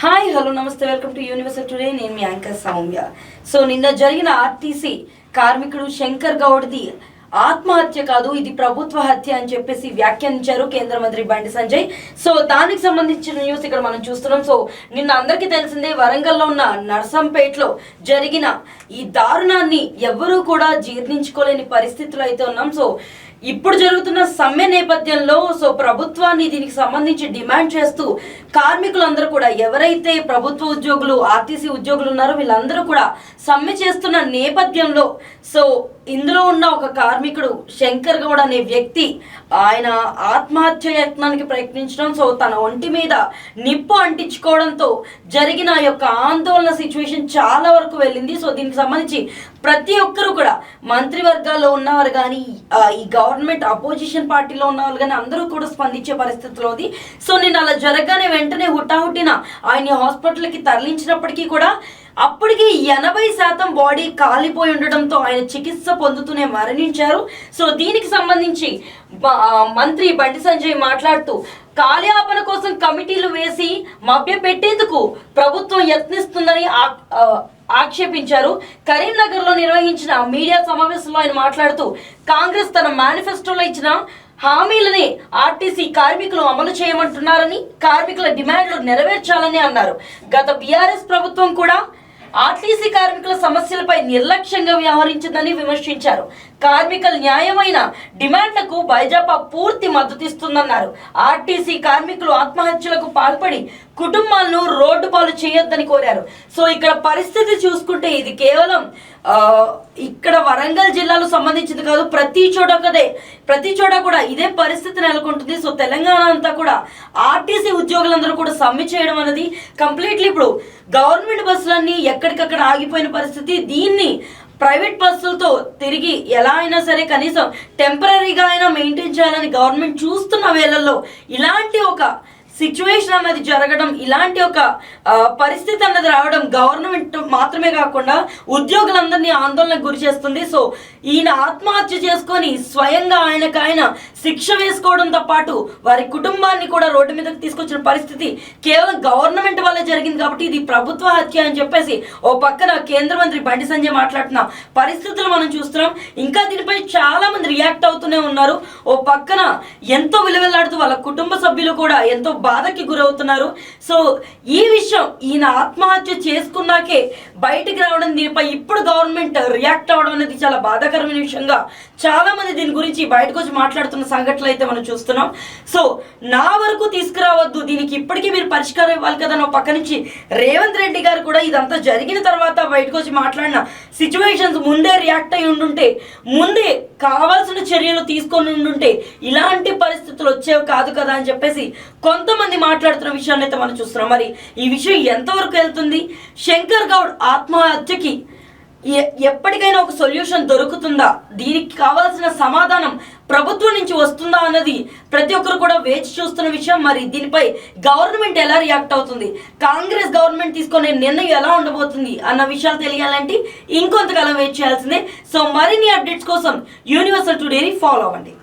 Hi hello నమస్తే welcome to universal today. నేను మీ anchor Soumya. So నిన్న జరిగిన ఆర్టీసీ కార్మికుడు శంకర్ గౌడ్ది ఆత్మహత్య కాదు, ఇది ప్రభుత్వ హత్య అని చెప్పేసి వ్యాఖ్యానించారు కేంద్ర మంత్రి బండి సంజయ్. సో దానికి సంబంధించిన న్యూస్ ఇక్కడ మనం చూస్తున్నాం. సో నిన్న అందరికీ తెలిసిందే, వరంగల్లో ఉన్న నర్సంపేటలో జరిగిన ఈ దారుణాన్ని ఎవ్వరూ కూడా జీర్ణించుకోలేని పరిస్థితులు అయితే ఉన్నాం. సో ఇప్పుడు జరుగుతున్న సమ్మె నేపథ్యంలో ప్రభుత్వాన్ని దీనికి సంబంధించి డిమాండ్ చేస్తూ కార్మికులందరూ కూడా, ఎవరైతే ప్రభుత్వ ఉద్యోగులు ఆర్టీసీ ఉద్యోగులు ఉన్నారో వీళ్ళందరూ కూడా సమ్మె చేస్తున్న నేపథ్యంలో ఇందులో ఉన్న ఒక కార్మికుడు శంకర్ గౌడ్ అనే వ్యక్తి ఆయన ఆత్మహత్య యత్నానికి ప్రయత్నించడం, తన ఒంటి మీద నిప్పు అంటించుకోవడంతో జరిగిన యొక్క ఆందోళన సిచ్యువేషన్ చాలా వరకు వెళ్ళింది. దీనికి సంబంధించి ప్రతి ఒక్కరు కూడా మంత్రివర్గాల్లో ఉన్నవారు కానీ, ఈ గవర్నమెంట్ అపోజిషన్ పార్టీలో ఉన్న వాళ్ళు కానీ అందరూ కూడా స్పందించే పరిస్థితిలో ఉంది. నేను అలా జరగగానే వెంటనే హుటాహుటిన ఆయన్ని హాస్పిటల్కి తరలించినప్పటికీ కూడా అప్పటికి 80% బాడీ కాలిపోయి ఉండడంతో ఆయన చికిత్స పొందుతూనే మరణించారు. దీనికి సంబంధించి మంత్రి బండి సంజయ్ మాట్లాడుతూ, కాల్యాపన కోసం కమిటీలు వేసి మభ్యపెట్టేందుకు ప్రభుత్వం యత్నిస్తుందని ఆక్షేపించారు. కరీంనగర్లో నిర్వహించిన మీడియా సమావేశంలో ఆయన మాట్లాడుతూ, కాంగ్రెస్ తన మేనిఫెస్టోలో ఇచ్చిన హామీలని ఆర్టీసీ కార్మికులు అమలు చేయమంటున్నారని, కార్మికుల డిమాండ్లు నెరవేర్చాలని అన్నారు. గత బీఆర్ఎస్ ప్రభుత్వం కూడా ఆర్టీసీ కార్మికుల సమస్యలపై నిర్లక్ష్యంగా వ్యవహరించిందని విమర్శించారు. కార్మికుల న్యాయమైన డిమాండ్లకు భాజపా పూర్తి మద్దతిస్తుందన్నారు. ఆర్టీసీ కార్మికులు ఆత్మహత్యలకు పాల్పడి కుటుంబాలను రోడ్డు పాలు చేయొద్దని కోరారు. ఇక్కడ పరిస్థితి చూసుకుంటే ఇది కేవలం ఇక్కడ వరంగల్ జిల్లాలో సంబంధించింది కాదు, ప్రతి చోట కూడా ఇదే పరిస్థితి నెలకొంటుంది. తెలంగాణ అంతా కూడా ఆర్టీసీ ఉద్యోగులందరూ కూడా సమ్మె చేయడం అనేది కంప్లీట్లీ ఇప్పుడు గవర్నమెంట్ బస్సులన్నీ ఎక్కడికక్కడ ఆగిపోయిన పరిస్థితి. దీన్ని ప్రైవేట్ బస్సులతో తిరిగి ఎలా అయినా సరే కనీసం టెంపరీగా అయినా మెయింటైన్ చేయాలని గవర్నమెంట్ చూస్తున్న వేళల్లో ఇలాంటి ఒక సిచ్యువేషన్ అన్నది జరగడం, ఇలాంటి ఒక పరిస్థితి అన్నది రావడం గవర్నమెంట్ మాత్రమే కాకుండా ఉద్యోగులందరినీ ఆందోళనకు గురి చేస్తుంది. ఈయన ఆత్మహత్య చేసుకొని స్వయంగా ఆయన శిక్ష వేసుకోవడంతో పాటు వారి కుటుంబాన్ని కూడా రోడ్డు మీదకి తీసుకొచ్చిన పరిస్థితి కేవలం గవర్నమెంట్ వల్లే జరిగింది. కాబట్టి ఇది ప్రభుత్వ హత్య అని చెప్పేసి ఓ పక్కన కేంద్ర మంత్రి బండి సంజయ్ మాట్లాడుతున్న పరిస్థితులు మనం చూస్తున్నాం. ఇంకా దీనిపై చాలా మంది రియాక్ట్ అవుతూనే ఉన్నారు. ఓ పక్కన ఎంతో విలువెల్లాడుతూ వాళ్ళ కుటుంబ సభ్యులు కూడా ఎంతో బాధకి గురవుతున్నారు. ఈ విషయం ఈయన ఆత్మహత్య చేసుకున్నాకే బయటికి రావడం, దీనిపై ఇప్పుడు గవర్నమెంట్ రియాక్ట్ అవ్వడం అనేది చాలా బాధాకరమైన విషయంగా చాలా మంది దీని గురించి బయటకు వచ్చి మాట్లాడుతున్న సంఘటనలు అయితే మనం చూస్తున్నాం. నా వరకు తీసుకురావద్దు, దీనికి ఇప్పటికీ మీరు పరిష్కారం ఇవ్వాలి కదా అని పక్క నుంచి రేవంత్ రెడ్డి గారు కూడా ఇదంతా జరిగిన తర్వాత బయటకు వచ్చి మాట్లాడిన సిచ్యువేషన్స్ ముందే రియాక్ట్ అయి ఉండుంటే, ముందే కావాల్సిన చర్యలు తీసుకొని ఉండుంటే ఇలాంటి పరిస్థితులు వచ్చేవి కాదు కదా అని చెప్పేసి కొంతమంది మాట్లాడుతున్న విషయాన్ని అయితే మనం చూస్తున్నాం. మరి ఈ విషయం ఎంతవరకు వెళ్తుంది? శంకర్ గౌడ్ ఆత్మహత్యకి ఎప్పటికైనా ఒక సొల్యూషన్ దొరుకుతుందా? దీనికి కావాల్సిన సమాధానం ప్రభుత్వం నుంచి వస్తుందా అన్నది ప్రతి ఒక్కరు కూడా వేచి చూస్తున్న విషయం. మరి దీనిపై గవర్నమెంట్ ఎలా రియాక్ట్ అవుతుంది, కాంగ్రెస్ గవర్నమెంట్ తీసుకునే నిర్ణయం ఎలా ఉండబోతుంది అన్న విషయాలు తెలియాలంటే ఇంకొంతకాలం వెయిట్ చేయాల్సిందే. మరిన్ని అప్డేట్స్ కోసం యూనివర్సల్ టుడేని ఫాలో అవ్వండి.